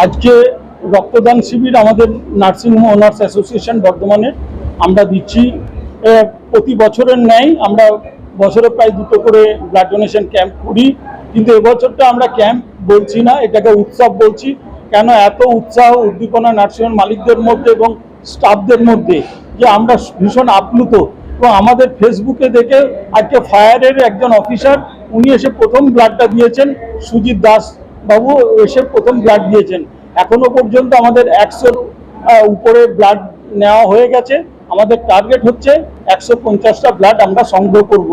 আজকে রক্তদান শিবির আমাদের নার্সিংহোম ওনার্স অ্যাসোসিয়েশন বর্ধমানে আমরা দিচ্ছি। প্রতি বছরের ন্যায় আমরা বছরে প্রায় 2টো করে ব্লাড ডোনেশন ক্যাম্প করি, কিন্তু এবছরটা আমরা ক্যাম্প বলছি না, এটাকে উৎসব বলছি। কেন এত উৎসাহ উদ্দীপনা নার্সিংহোম মালিকদের মধ্যে এবং স্টাফদের মধ্যে যে আমরা ভীষণ আপ্লুত। এবং আমাদের ফেসবুকে দেখে আজকে ফায়ারের একজন অফিসার উনি এসে প্রথম ব্লাডটা দিয়েছেন, সুজিত দাস বাবু এসে প্রথম ব্লাড দিয়েছেন। এখনো পর্যন্ত আমাদের 100-র উপরে ব্লাড নেওয়া হয়ে গেছে। আমাদের টার্গেট হচ্ছে 150টা ব্লাড আমরা সংগ্রহ করব।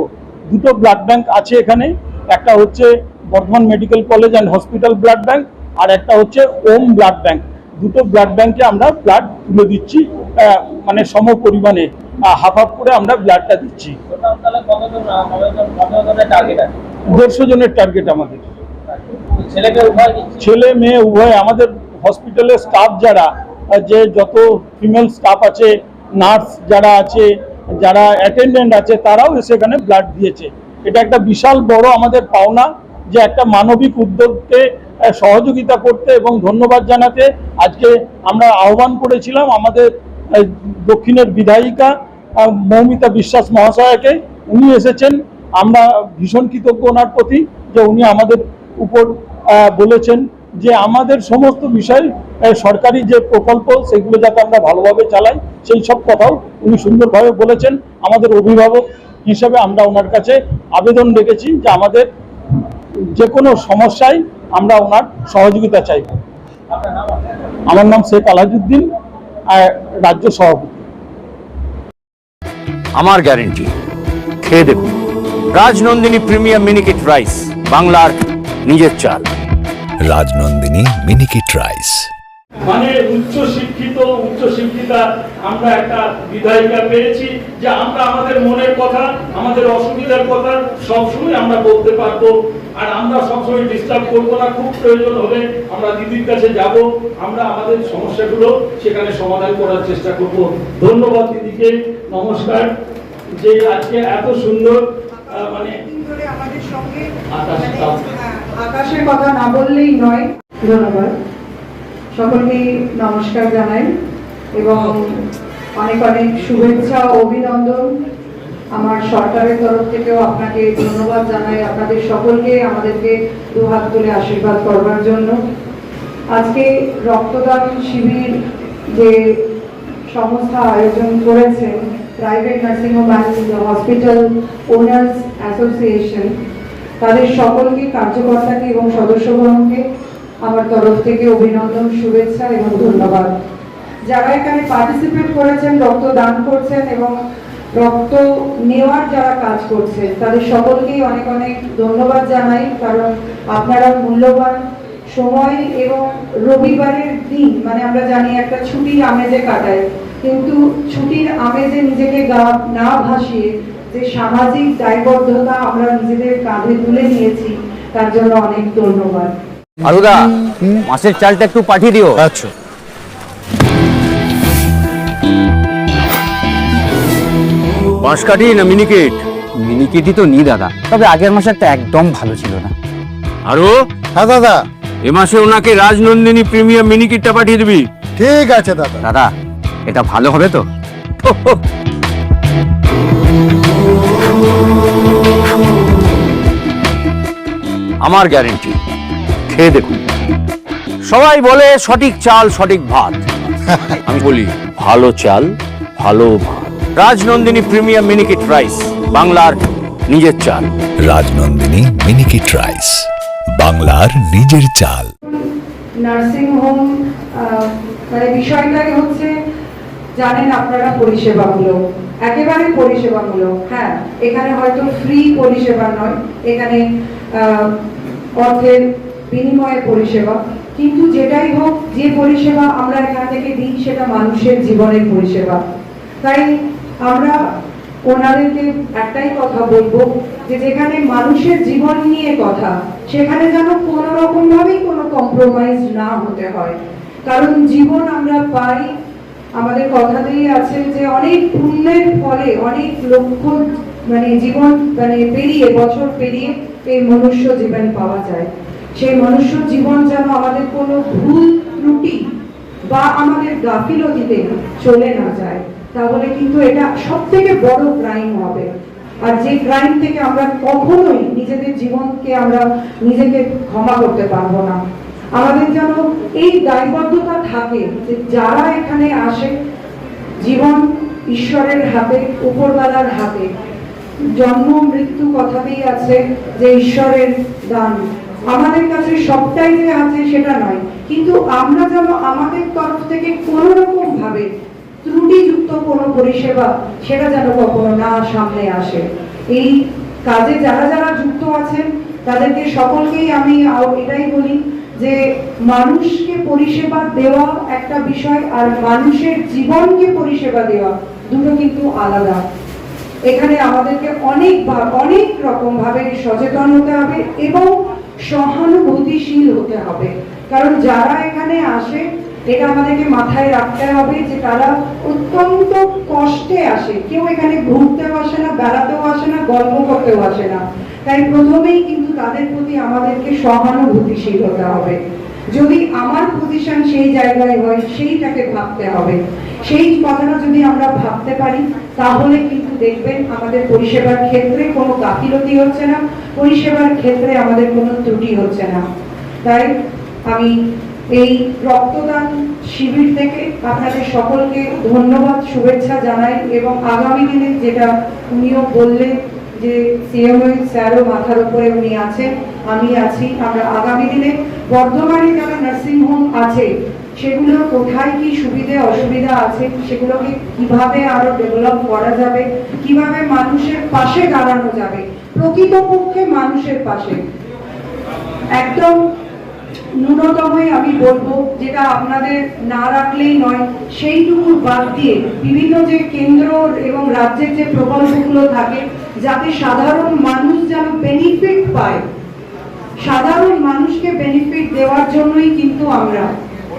2টো ব্লাড ব্যাংক আছে এখানে, একটা হচ্ছে Bardhaman medical college and hospital blood bank, আর একটা হচ্ছে ওম ব্লাড ব্যাংক। 2টো ব্লাড ব্যাংকে আমরা ব্লাড তুলে দিচ্ছি, মানে সম পরিমাণে হাফ হাফ করে আমরা ব্লাডটা দিচ্ছি। 150 জনের টার্গেট আমাদের, ছেলে মেয়ে উভয়। আমাদের হসপিটালের স্টাফ যারা, যে যত ফিমেল স্টাফ আছে, নার্স যারা আছে, যারা অ্যাটেন্ডেন্ট আছে, তারাও সেখানে ব্লাড দিয়েছে। এটা একটা বিশাল বড় আমাদের পাওনা, যে একটা মানবিক উদ্যোগকে সহযোগিতা করতে এবং ধন্যবাদ জানাতে আজকে আমরা আহ্বান করেছিলাম আমাদের দক্ষিণের বিধায়িকা মৌমিতা বিশ্বাস মহাশয়াকে। উনি এসেছেন, আমরা ভীষণ কৃতজ্ঞ ওনার প্রতি যে উনি আমাদের উপর বলেছেন যে আমাদের সমস্ত বিষয় সরকারি যে প্রকল্প সেগুলো যাতে আমরা ভালোভাবে চালাই, সেই সব কথাও উনি সুন্দরভাবে বলেছেন। আমাদের অভিভাবক হিসেবে আমরা ওনার কাছে আবেদন রেখেছি যে আমাদের যে কোনো সমস্যায় আমরা ওনার সহযোগিতা চাইব। আমার নাম শেখ আলাজউদ্দিন, রাজ্য সভাপতি। আমার গ্যারেন্টি, খেয়ে দেখুন রাজনন্দিনী প্রিমিয়াম মিনিকেট রাইস, বাংলার নিজের চাল। রাজনন্দিনী মিনিকেট রাইস। মানে উচ্চ শিক্ষিতা আমরা একটা বিধায়িকা পেয়েছি, যে আমরা আমাদের মনের কথা, আমাদের অসুবিধার কথা সবসময় আমরা বলতে পারবো। আর আমরা সবসময় ডিস্টার্ব করবো না, খুব প্রয়োজন হলে আমরা দিদির কাছে যাব, আমরা আমাদের সমস্যাগুলো সেখানে সমাধান করার চেষ্টা করব। ধন্যবাদ দিদিকে, নমস্কার, যে আজকে এত সুন্দর মানে আমাদের সঙ্গে আকাশের কথা না বললেই নয়। ধন্যবাদ সকলকে, নমস্কার জানাই এবং অনেক অনেক শুভেচ্ছা ও অভিনন্দন আমার সরকারের তরফ থেকেও আপনাকে ধন্যবাদ জানাই। আপনাদের সকলকে আমাদেরকে দুহাত তুলে আশীর্বাদ করবার জন্য। আজকে রক্তদান শিবির যে সংস্থা আয়োজন করেছেন, private nursing home and hospital owners association, তাদের সকলকে, কার্যকর্তাকে এবং সদস্যগণকে আমার তরফ থেকে অভিনন্দন, শুভেচ্ছা এবং ধন্যবাদ। যারা এখানে পার্টিসিপেট করেছেন, রক্তদান করছেন এবং রক্ত নেওয়ার যারা কাজ করছেন, তাদের সকলকেই অনেক অনেক ধন্যবাদ জানাই। কারণ আপনারা মূল্যবান সময় এবং রবিবারের দিন, মানে আমরা জানি একটা ছুটির আমেজে কাটায়, কিন্তু ছুটির আমেজে নিজেকে না ভাসিয়ে যে সামাজিক দায়বদ্ধতা আমরা নিজেদের কাঁধে তুলে নিয়েছি, তার জন্য অনেক ধন্যবাদ। আরুদা, মাছের চালটা একটু পাঠিয়ে দিও। আচ্ছা। বাঁশকাঠি না মিনিকেট? মিনিকেটই তো নি দাদা, তবে আগের মাসেরটা একদম ভালো ছিল না। আরো হ্যাঁ দাদা, এ মাসে ওনাকে রাজনন্দিনী প্রিমিয়াম মিনিকেটটা পাঠিয়ে দিবি। ঠিক আছে দাদা। দাদা, এটা ভালো হবে তো? আমার গ্যারেন্টি, খেয়ে দেখুন। সবাই বলে সঠিক চাল সঠিক ভাত, আমি বলি ভালো চাল ভালো ভাত। রাজনন্দিনী প্রিমিয়াম মিনিকেট রাইস, বাংলার নিজের চাল। রাজনন্দিনী মিনিকেট রাইস, বাংলার নিজের চাল। নার্সিং হোম মানে বিষয়টাই হচ্ছে, জানেন আপনারা, পরিষেবামূলক, একেবারে পরিষেবামূলক। হ্যাঁ, এখানে হয়তো ফ্রি পরিষেবা নয়, এখানে অর্থের বিনিময়ে পরিষেবা, কিন্তু যেটাই হোক, যে পরিষেবা আমরা এখান থেকে দিই সেটা মানুষের জীবনের পরিষেবা। তাই আমরা ওনাদেরকে একটাই কথা বলবো, যে যেখানে মানুষের জীবন নিয়ে কথা, সেখানে যেন কোনো রকম ভাবেই কোনো কম্প্রোমাইজ না হতে হয়। কারণ জীবন আমরা পাই, আমাদের কথাতেই আছে যে অনেক পুণ্যের ফলে, অনেক লক্ষ মানে জীবন মানে পেরিয়ে বছর পেরিয়ে এই মনুষ্য জীবন পাওয়া যায়। সেই মনুষ্য জীবন যেন আমাদের কোনো ভুল ত্রুটি বা আমাদের গাফিলতিতে চলে না যায়, তাহলে কিন্তু এটা সব থেকে বড় ক্রাইম হবে। আর যে ক্রাইম থেকে আমরা কখনোই নিজেদের জীবনকে আমরা নিজেকে ক্ষমা করতে পারবো না। আমাদের যেন এই দায়বদ্ধতা থাকে যে যারা এখানে আসে, জীবন ঈশ্বরের হাতে, উপরওয়ালার হাতে। জন্ম মৃত্যু কথাতেই আছে যে ঈশ্বরের দান, আমাদের কাছে সবটাই যে আছে সেটা নয়, কিন্তু আমরা যেন আমাদের তরফ থেকে কোনো রকম ভাবে ত্রুটিযুক্ত কোনো পরিষেবা সেটা যেন কখনো না সামনে আসে। এই কাজে যারা যারা যুক্ত আছেন তাদেরকে সকলকেই আমি এটাই বলি যে মানুষকে পরিষেবা দেওয়া একটা বিষয়, আর মানুষের জীবনকে পরিষেবা দেওয়া দুটো কিন্তু আলাদা। এখানে আমাদেরকে অনেক রকম ভাবে সচেতন হতে হবে এবং সহানুভূতিশীল হতে হবে, কারণ যারা এখানে আসে এটা আমাদেরকে মাথায় রাখতে হবে যে তারা অত্যন্ত কষ্টে আসে। কেউ এখানে ঘুরতেও আসে না, বেড়াতেও আসে না, গল্প করতেও আসে না। তাই প্রথমেই কিন্তু তাদের প্রতি আমাদেরকে সহানুভূতিশীল হতে হবে। যদি আমার পজিশন সেই জায়গায় হয় সেইটাকে ভাবতে হবে। সেই কথাটা যদি আমরা ভাবতে পারি তাহলে কিন্তু দেখবেন আমাদের পরিষেবার ক্ষেত্রে কোনো গাফিলতি হচ্ছে না, পরিষেবার ক্ষেত্রে আমাদের কোনো ত্রুটি হচ্ছে না। তাই আমি এই রক্তদান শিবির থেকে আপনাদের সকলকে ধন্যবাদ, শুভেচ্ছা জানাই এবং আগামী দিনে যেটা উনিও বললেন যে সিএমও স্যারও মাথার উপরে উনি আছেন, আমি আছি, আমরা আগামী দিনে বর্ধমানে যারা নার্সিং হোম আছে সেগুলো কোথায় কি সুবিধা অসুবিধা আছে সেগুলোকে কিভাবে আরো ডেভেলপ করা যাবে, কিভাবে মানুষের পাশে দাঁড়ানো যাবে, প্রকৃতপক্ষে মানুষের পাশে একদম ন্যূনতমই আমি বলবো যেটা আপনাদের না রাখলেই নয়, সেইটুকু বাদ দিয়ে বিভিন্ন যে কেন্দ্র এবং রাজ্যের যে প্রকল্পগুলো থাকে যাতে সাধারণ মানুষ যেন বেনিফিট পায়, সাধারণ মানুষকে বেনিফিট দেওয়ার জন্যই কিন্তু আমরা।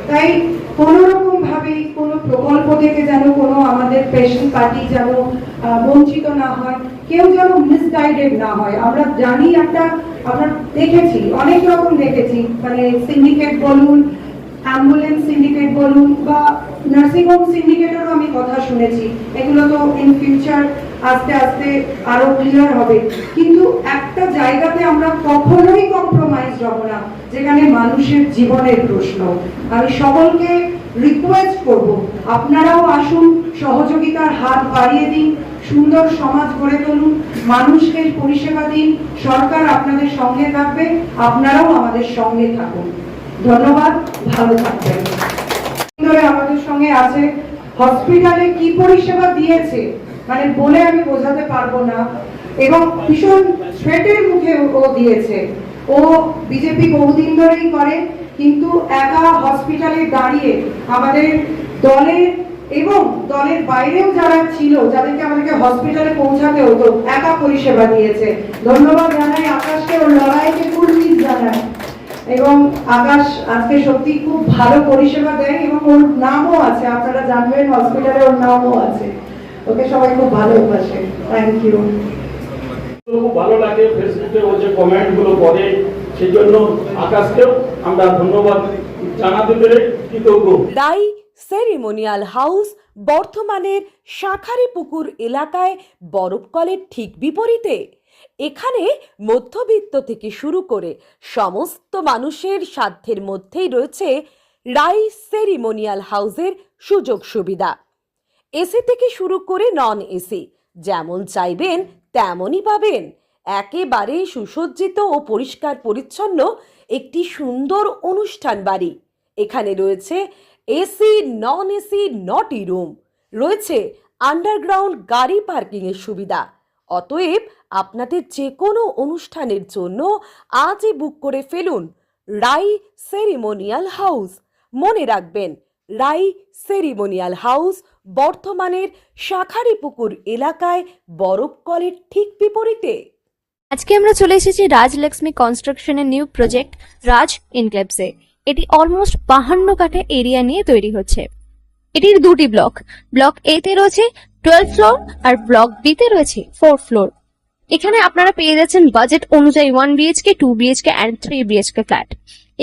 তাই কোনো রকম ভাবে কোনো প্রকল্প থেকে যেন কোনো আমাদের পেশেন্ট পার্টি যেন বঞ্চিত না হয়, কেউ যেন মিসগাইডেড না হয়। আমরা জানি আমরা দেখেছি, অনেক রকম দেখেছি, মানে সিন্ডিকেট বলুন, অ্যাম্বুলেন্স সিন্ডিকেট বলুন বা নার্সিং হোম সিন্ডিকেটেরও আমি কথা শুনেছি। এগুলো তো ইন ফিউচার আস্তে আস্তে আরো ক্লিয়ার হবে, কিন্তু একটা জায়গাতে আমরা কখনোই কম্প্রোমাইজ হব না যেখানে মানুষের জীবনের প্রশ্ন। আমি সকলকে রিকোয়েস্ট করব আপনারাও আসুন, সহযোগিতার হাত বাড়িয়ে দিন, সুন্দর সমাজ গড়ে তুলুন, মানুষকে পরিষেবা দিন, সরকার আপনাদের সঙ্গে থাকবে, আপনারাও আমাদের সঙ্গে থাকুন। ধন্যবাদ, ভালো থাকবেন। আমাদের সঙ্গে আছে, হসপিটালে কি পরিষেবা দিয়েছে মানে বলে আমি বোঝাতে পারবো না, এবং ভীষণ স্ট্রেটের মুখে ও দিয়েছে। ও বিজেপি বহুদিন ধরেই করে, কিন্তু একা হসপিটালে দাঁড়িয়ে আমাদের দলের এবং দলের বাইরেও যারা ছিল, যাদেরকে আমাদেরকে হসপিটালে পৌঁছাতে হতো, একা পরিষেবা দিয়েছে। ধন্যবাদ জানাই আকাশকে, ওর লড়াইকে কুর্নিশ জানাই। এবং আকাশ আজকে সত্যি খুব ভালো পরিষেবা দেয় এবং ওর নামও আছে, আপনারা জানবেন হসপিটালে ওর নামও আছে। ওকে সবাই খুব ভালোবাসে। Thank you. খুব ভালো লাগে ফেসবুকে ও যে কমেন্ট গুলো করে, সেই জন্য আকাশকেও আমরা ধন্যবাদ জানাতে পেরে কৃতজ্ঞ। রাই সেরিমোনিয়াল হাউস বর্ধমানের শাঁখারীপুকুর এলাকায় বরফকলের ঠিক বিপরীতে। এখানে মধ্যবিত্ত থেকে শুরু করে সমস্ত মানুষের সাধ্যের মধ্যেই রয়েছে রাই সেরিমোনিয়াল হাউসের সুযোগ সুবিধা। এসি থেকে শুরু করে নন এসি যেমন চাইবেন তেমনই পাবেন। একেবারে সুসজ্জিত ও পরিষ্কার পরিচ্ছন্ন একটি সুন্দর অনুষ্ঠান বাড়ি। এখানে রয়েছে এসি, নন এসি, নটি রুম, রয়েছে আন্ডারগ্রাউন্ড গাড়ি পার্কিংয়ের সুবিধা। অতএব আপনাদের যে কোনো অনুষ্ঠানের জন্য আজই বুক করে ফেলুন রাই সেরিমোনিয়াল হাউস। মনে রাখবেন, রাই সেরিমোনিয়াল হাউস বর্ধমানের শাঁখারীপুকুর এলাকায় বরফকলের ঠিক বিপরীতে। আজকে আমরা চলে এসেছি রাজলক্ষ্মী কনস্ট্রাকশনের নিউ প্রজেক্ট রাজ ইনক্লেভসে। এটি অলমোস্ট 52 কাঠা এরিয়া নিয়ে তৈরি হচ্ছে। এটির দুটি ব্লক, ব্লক এ তে রয়েছে 12 ফ্লোর আর ব্লক বি তে রয়েছে 4 ফ্লোর। এখানে আপনারা পেয়ে যাচ্ছেন বাজেট অনুযায়ী 1 BHK, 2 BHK and 3 BHK flat.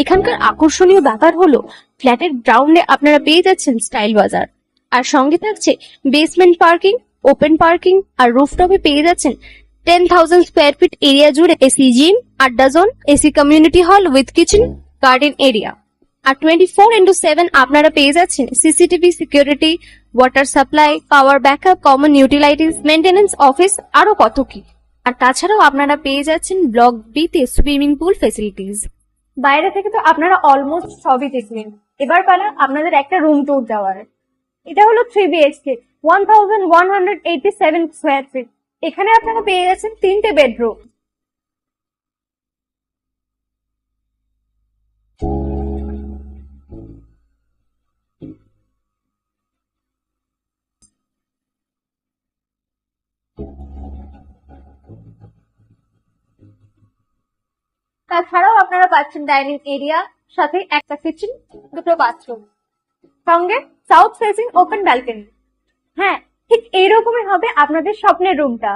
এখানকার আকর্ষণীয় ব্যাপার হলো ফ্ল্যাটের গ্রাউন্ডে আপনারা পেয়ে যাচ্ছেন স্টাইল বাজার, আর সঙ্গে থাকছে বেসমেন্ট পার্কিং, ওপেন পার্কিং, আর রুফটপে পেয়ে যাচ্ছেন 10,000 স্কোয়ার ফিট এরিয়া জুড়ে এসি জিম, আড্ডা zone, AC community hall with kitchen, garden area. আর 24/7 আপনারা পেয়ে যাচ্ছেন CCTV security, water supply, power backup, common utilities, maintenance office, আরো কত কি। আর তাছাড়াও আপনারা পেয়ে যাচ্ছেন ব্লক বি তে সুইমিং পুল ফেসিলিটিস। বাইরে থেকে তো আপনারা অলমোস্ট সবই দেখলেন, এবার পালা আপনাদের একটা রুম ট্যুর দেওয়ার। এটা হলো 3 BHK, 1187 স্কোয়ার ফিট। এখানে আপনারা পেয়ে যাচ্ছেন 3টে বেডরুম। তাছাড়াও আপনারা পাচ্ছেন ডাইনিং এরিয়া, সাথে একটা কিচেন, দুটো বাথরুম, সঙ্গে সাউথ ফেসিং ওপেন ব্যালকনি। হ্যাঁ, ঠিক এইরকমই হবে আপনাদের স্বপ্নের রুমটা।